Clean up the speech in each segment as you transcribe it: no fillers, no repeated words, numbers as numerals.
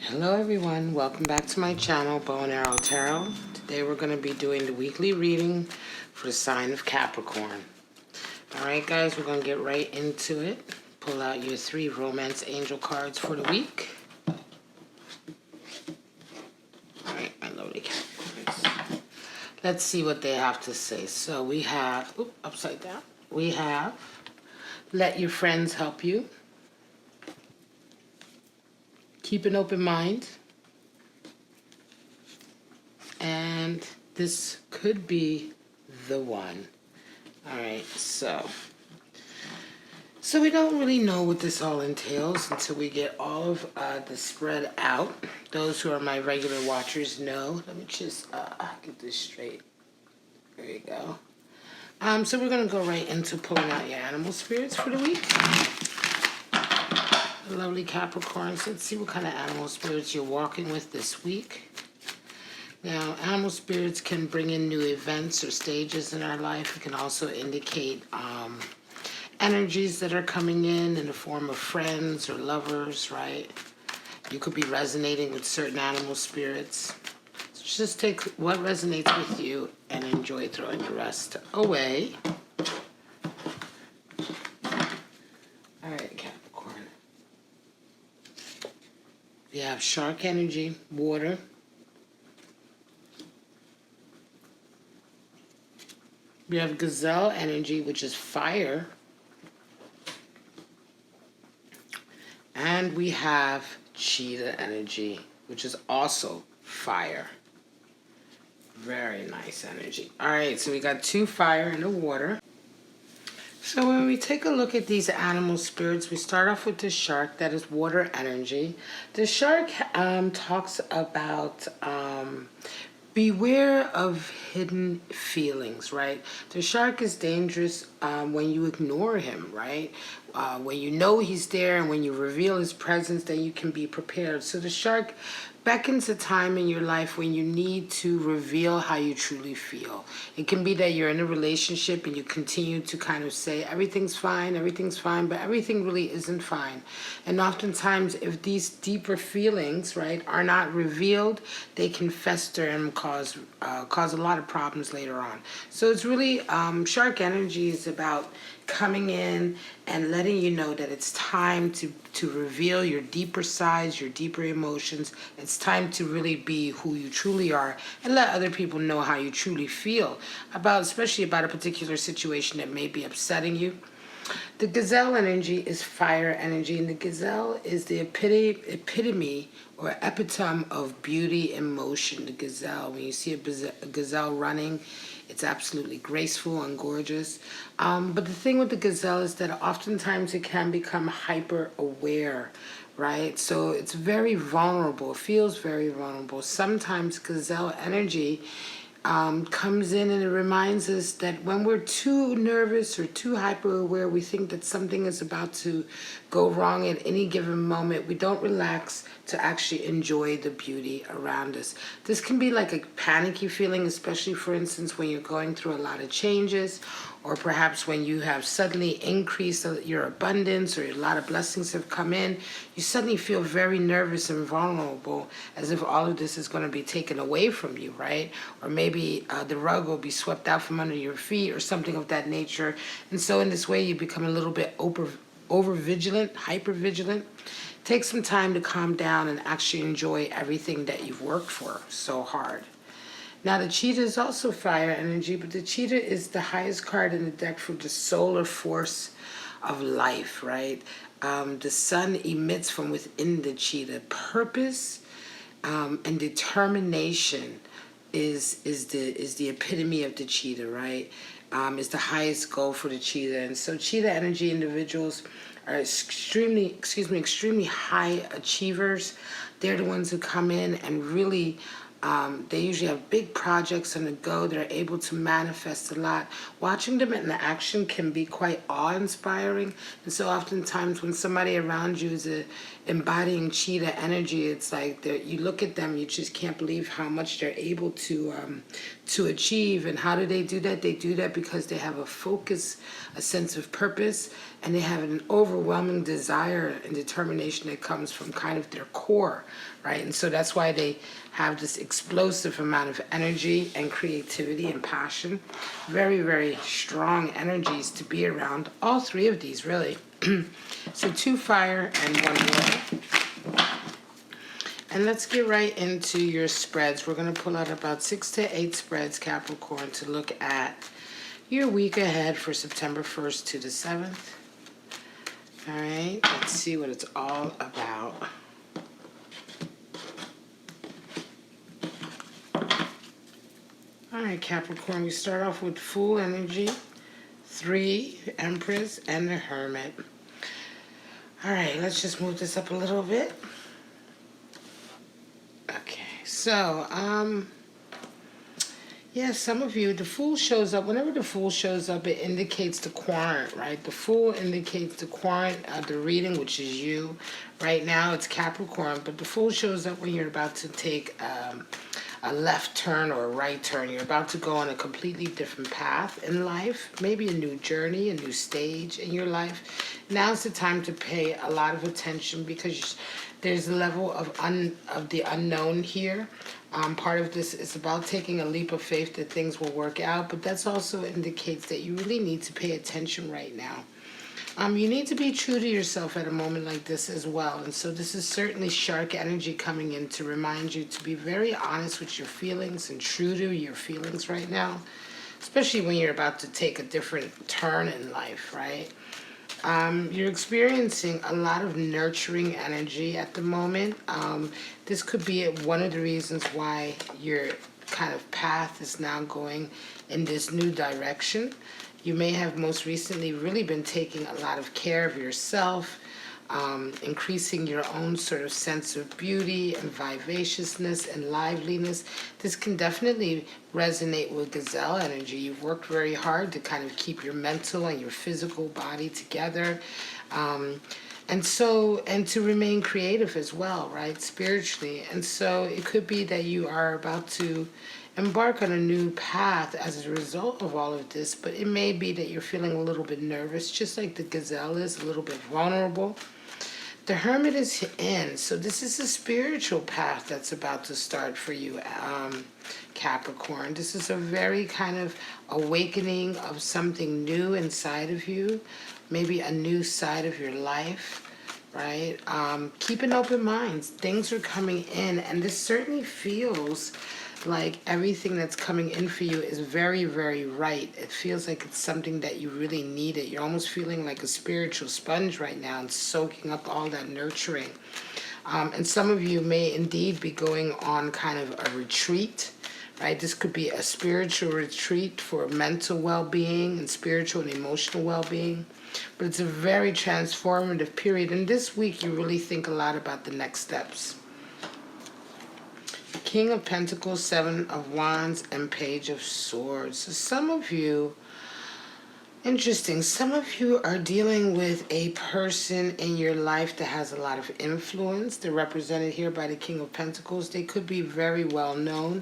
Hello everyone, welcome back to my channel, Bow and Arrow Tarot. Today we're going to be doing the weekly reading for the sign of Capricorn. Alright guys, we're going to get right into it. Pull out your 3 romance angel cards for the week. Alright, my lovely Capricorns. Let's see what they have to say. So we have, upside down. We have, let your friends help you. Keep an open mind, and this could be the one. All right, so we don't really know what this all entails until we get all of the spread out. Those who are my regular watchers know. Let me just get this straight. There you go. So we're gonna go right into pulling out your animal spirits for the week. Lovely Capricorns, let's see what kind of animal spirits you're walking with this week. Now, animal spirits can bring in new events or stages in our life. It can also indicate energies that are coming in the form of friends or lovers, right? You could be resonating with certain animal spirits. So just take what resonates with you and enjoy throwing the rest away. All right, Capricorn. We have shark energy, water. We have gazelle energy, which is fire. And we have cheetah energy, which is also fire. Very nice energy. All right, so we got 2 fire and a water. So when we take a look at these animal spirits, we start off with the shark, that is water energy. The shark talks about beware of hidden feelings, right? The shark is dangerous when you ignore him, right? When you know he's there and when you reveal his presence, then you can be prepared. So the shark beckons a time in your life when you need to reveal how you truly feel. It can be that you're in a relationship and you continue to kind of say everything's fine, but everything really isn't fine. And oftentimes if these deeper feelings, right, are not revealed, they can fester and cause a lot of problems later on. So it's really, shark energy is about coming in and letting you know that it's time to reveal your deeper sides, your deeper emotions. It's time to really be who you truly are and let other people know how you truly feel about, especially about a particular situation that may be upsetting you. The gazelle energy is fire energy, and the gazelle is the epitome or epitome of beauty and motion. The gazelle, when you see a gazelle running, it's absolutely graceful and gorgeous. But the thing with the gazelle is that oftentimes it can become hyper aware, right? So it's very vulnerable, it feels very vulnerable. Sometimes gazelle energy comes in and it reminds us that when we're too nervous or too hyper aware, we think that something is about to go wrong at any given moment. We don't relax to actually enjoy the beauty around us. This can be like a panicky feeling, especially for instance when you're going through a lot of changes, or perhaps when you have suddenly increased your abundance or a lot of blessings have come in, you suddenly feel very nervous and vulnerable, as if all of this is going to be taken away from you, right? Or maybe the rug will be swept out from under your feet or something of that nature. And so in this way, you become a little bit over vigilant, hyper vigilant. Take some time to calm down and actually enjoy everything that you've worked for so hard. Now the cheetah is also fire energy, but the cheetah is the highest card in the deck for the solar force of life, right? The sun emits from within the cheetah. Purpose and determination is the epitome of the cheetah, right? Is the highest goal for the cheetah. And so cheetah energy individuals are extremely high achievers. They're the ones who come in and really they usually have big projects on the go. They're able to manifest a lot. Watching them in action can be quite awe-inspiring. And so oftentimes when somebody around you is embodying cheetah energy, it's like you look at them, you just can't believe how much they're able to achieve. And how do they do that? They do that because they have a focus, a sense of purpose. and they have an overwhelming desire and determination that comes from kind of their core, right? And so that's why they have this explosive amount of energy and creativity and passion. Very, very strong energies to be around. All three of these, really. So 2 fire and 1 water. And let's get right into your spreads. We're going to pull out about 6 to 8 spreads, Capricorn, to look at your week ahead for September 1st to the 7th. All right, let's see what it's all about. All right, Capricorn, we start off with Fool energy, 3, Empress, and the Hermit. All right, let's just move this up a little bit. Okay, so, yeah, some of you, the Fool shows up. Whenever the Fool shows up, it indicates the quadrant, right? The Fool indicates the quadrant of the reading, which is you. Right now, it's Capricorn, but the Fool shows up when you're about to take a left turn or a right turn. You're about to go on a completely different path in life, maybe a new journey, a new stage in your life. Now's the time to pay a lot of attention because there's a level of the unknown here. Part of this is about taking a leap of faith that things will work out, but that's also indicates that you really need to pay attention right now. You need to be true to yourself at a moment like this as well. And so this is certainly shark energy coming in to remind you to be very honest with your feelings and true to your feelings right now, especially when you're about to take a different turn in life, right? You're experiencing a lot of nurturing energy at the moment. This could be one of the reasons why your kind of path is now going in this new direction. You may have most recently really been taking a lot of care of yourself, increasing your own sort of sense of beauty and vivaciousness and liveliness. This can definitely resonate with gazelle energy. You've worked very hard to kind of keep your mental and your physical body together. And to remain creative as well, right, spiritually. And so it could be that you are about to embark on a new path as a result of all of this, but it may be that you're feeling a little bit nervous, just like the gazelle is, a little bit vulnerable. The Hermit is in, so this is a spiritual path that's about to start for you, Capricorn. This is a very kind of awakening of something new inside of you, maybe a new side of your life, right? Keep an open mind. Things are coming in, and this certainly feels like everything that's coming in for you is very, very right. It feels like it's something that you really needed. You're almost feeling like a spiritual sponge right now and soaking up all that nurturing. And some of you may indeed be going on kind of a retreat, right? This could be a spiritual retreat for mental well-being and spiritual and emotional well-being. But it's a very transformative period. And this week, you really think a lot about the next steps. King of Pentacles, 7 of Wands, and Page of Swords. So some of you, interesting, some of you are dealing with a person in your life that has a lot of influence. They're represented here by the King of Pentacles. They could be very well known.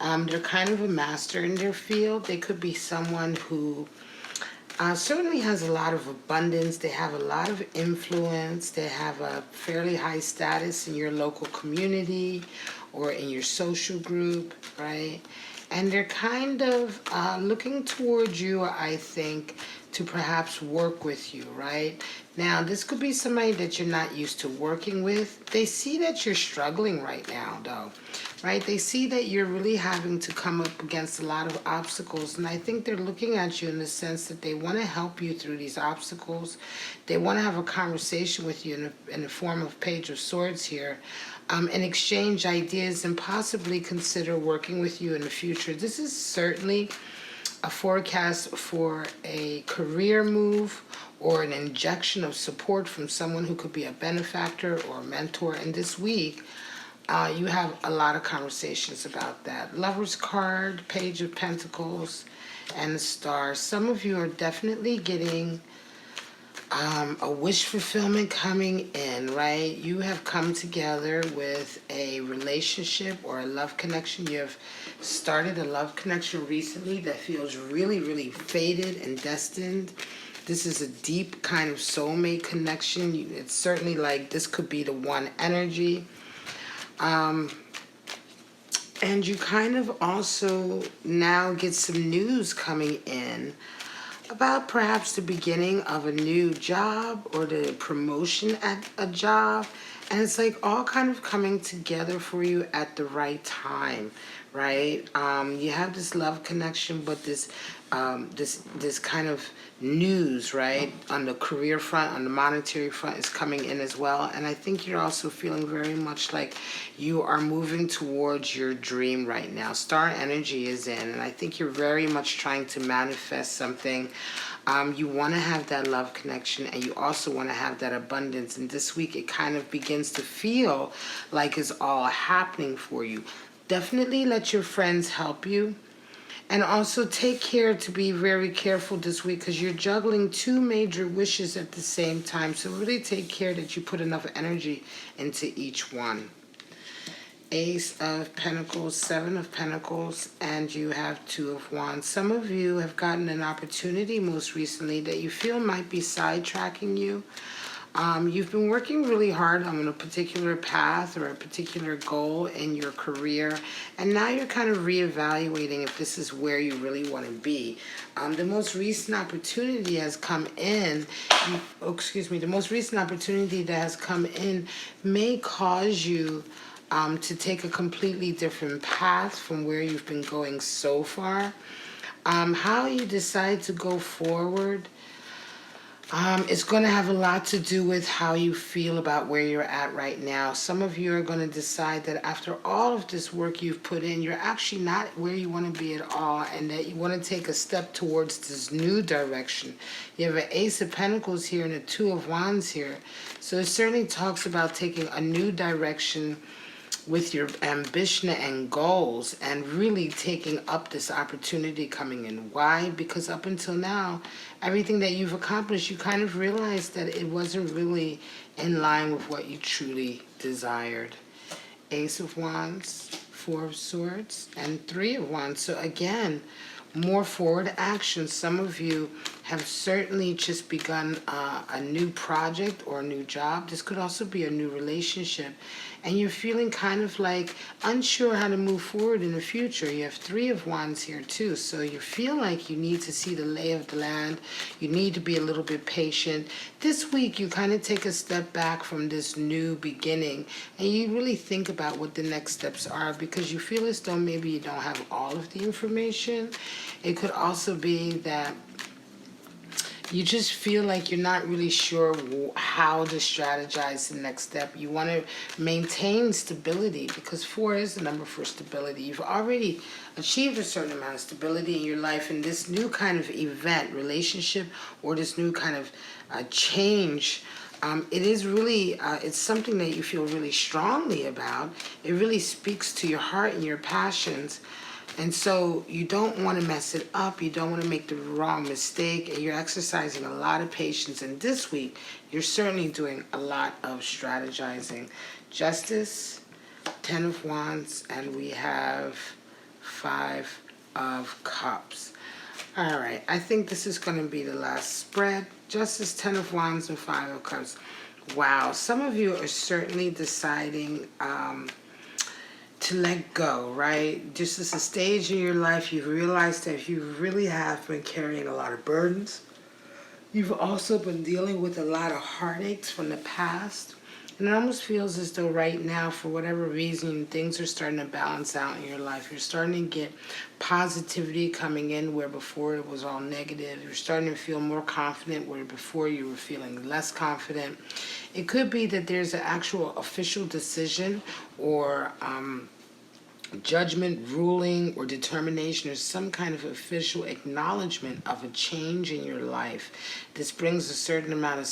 They're kind of a master in their field. They could be someone who certainly has a lot of abundance. They have a lot of influence. They have a fairly high status in your local community or in your social group, right? And they're kind of looking towards you, I think, to perhaps work with you, right? Now, this could be somebody that you're not used to working with. They see that you're struggling right now, though, right? They see that you're really having to come up against a lot of obstacles, and I think they're looking at you in the sense that they want to help you through these obstacles. They want to have a conversation with you in the form of Page of Swords here, and exchange ideas and possibly consider working with you in the future. This is certainly a forecast for a career move or an injection of support from someone who could be a benefactor or a mentor. And this week, you have a lot of conversations about that. Lover's card, Page of Pentacles, and the Star. Some of you are definitely getting a wish fulfillment coming in, right? You have come together with a relationship or a love connection. You have started a love connection recently that feels really, really fated and destined. This is a deep kind of soulmate connection. It's certainly like this could be the one energy. And you kind of also now get some news coming in about perhaps the beginning of a new job or the promotion at a job. And it's like all kind of coming together for you at the right time, right? You have this love connection, but this kind of news, right, on the career front, on the monetary front is coming in as well. And I think you're also feeling very much like you are moving towards your dream right now. Star energy is in, and I think you're very much trying to manifest something. You want to have that love connection, and you also want to have that abundance. And this week, it kind of begins to feel like it's all happening for you. Definitely let your friends help you. And also take care to be very careful this week because you're juggling two major wishes at the same time. So really take care that you put enough energy into each one. Ace of Pentacles, Seven of Pentacles, and you have Two of Wands. Some of you have gotten an opportunity most recently that you feel might be sidetracking you. You've been working really hard on a particular path or a particular goal in your career, and now you're kind of reevaluating if this is where you really want to be. The most recent opportunity has come in, the most recent opportunity that has come in may cause you to take a completely different path from where you've been going so far. How you decide to go forward, it's going to have a lot to do with how you feel about where you're at right now. Some of you are going to decide that after all of this work you've put in, you're actually not where you want to be at all, and that you want to take a step towards this new direction. You have an Ace of Pentacles here and a Two of Wands here. So it certainly talks about taking a new direction with your ambition and goals and really taking up this opportunity coming in. Why? Because up until now, everything that you've accomplished, you kind of realized that it wasn't really in line with what you truly desired. Ace of Wands, Four of Swords, and Three of Wands. So again, more forward action. Some of you have certainly just begun a new project or a new job. This could also be a new relationship. And you're feeling kind of like unsure how to move forward in the future. You have Three of Wands here too. So you feel like you need to see the lay of the land. You need to be a little bit patient. This week you kind of take a step back from this new beginning and you really think about what the next steps are, because you feel as though maybe you don't have all of the information. It could also be that you just feel like you're not really sure how to strategize the next step. You want to maintain stability because 4 is the number for stability. You've already achieved a certain amount of stability in your life, and this new kind of event, relationship, or this new kind of change, it is really, it's something that you feel really strongly about. It really speaks to your heart and your passions. And so you don't want to mess it up. You don't want to make the wrong mistake. And you're exercising a lot of patience. And this week, you're certainly doing a lot of strategizing. Justice, 10 of Wands, and we have 5 of Cups. All right, I think this is going to be the last spread. Justice, 10 of Wands, and 5 of Cups. Wow, some of you are certainly deciding to let go, right? Just as a stage in your life, you've realized that you really have been carrying a lot of burdens. You've also been dealing with a lot of heartaches from the past. And it almost feels as though right now, for whatever reason, things are starting to balance out in your life. You're starting to get positivity coming in where before it was all negative. You're starting to feel more confident where before you were feeling less confident. It could be that there's an actual official decision or judgment, ruling, or determination, or some kind of official acknowledgement of a change in your life. This brings a certain amount of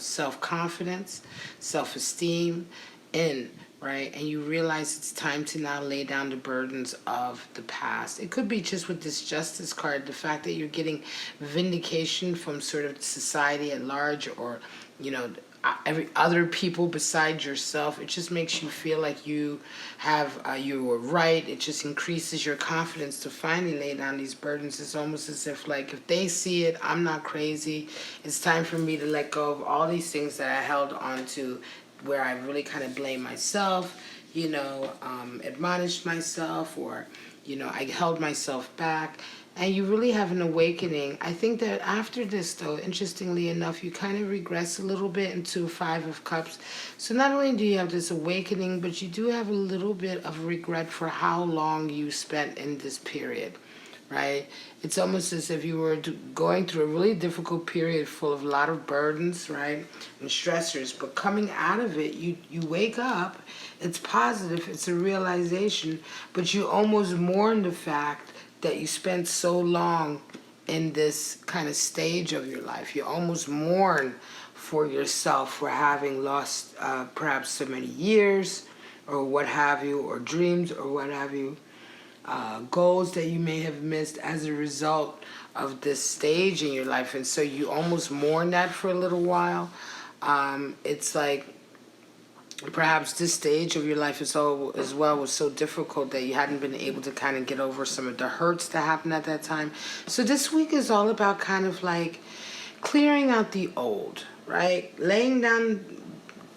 self-confidence, self-esteem in, right? And you realize it's time to now lay down the burdens of the past. It could be just with this Justice card, the fact that you're getting vindication from sort of society at large, or, you know, every other people besides yourself. It just makes you feel like you have you were right. It just increases your confidence to finally lay down these burdens. It's almost as if like if they see it, I'm not crazy. It's time for me to let go of all these things that I held on to, where I really kind of blame myself, admonished myself, or I held myself back. And you really have an awakening. I think that after this, though, interestingly enough, you kind of regress a little bit into Five of Cups. So not only do you have this awakening, but you do have a little bit of regret for how long you spent in this period, right? It's almost as if you were going through a really difficult period full of a lot of burdens, right, and stressors. But coming out of it, you wake up. It's positive. It's a realization. But you almost mourn the fact that you spent so long in this kind of stage of your life. You almost mourn for yourself for having lost perhaps so many years or what have you, or dreams or what have you, goals that you may have missed as a result of this stage in your life. And so you almost mourn that for a little while. It's like perhaps this stage of your life as well was so difficult that you hadn't been able to kind of get over some of the hurts that happened at that time. So this week is all about kind of like clearing out the old, right? Laying down,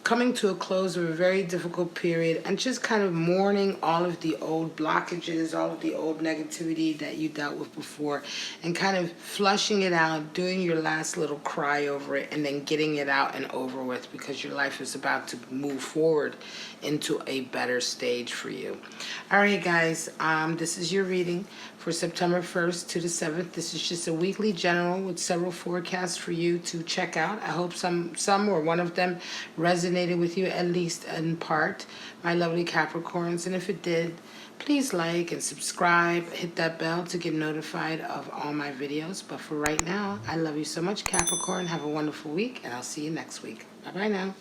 coming to a close of a very difficult period, and just kind of mourning all of the old blockages, all of the old negativity that you dealt with before, and kind of flushing it out, doing your last little cry over it, and then getting it out and over with, because your life is about to move forward into a better stage for you. All right, guys, this is your reading for September 1st to the 7th. This is just a weekly general with several forecasts for you to check out. I hope some or one of them resonated with you, at least in part, my lovely Capricorns. And if it did, please like and subscribe, hit that bell to get notified of all my videos. But for right now, I love you so much, Capricorn. Have a wonderful week, and I'll see you next week. Bye-bye now.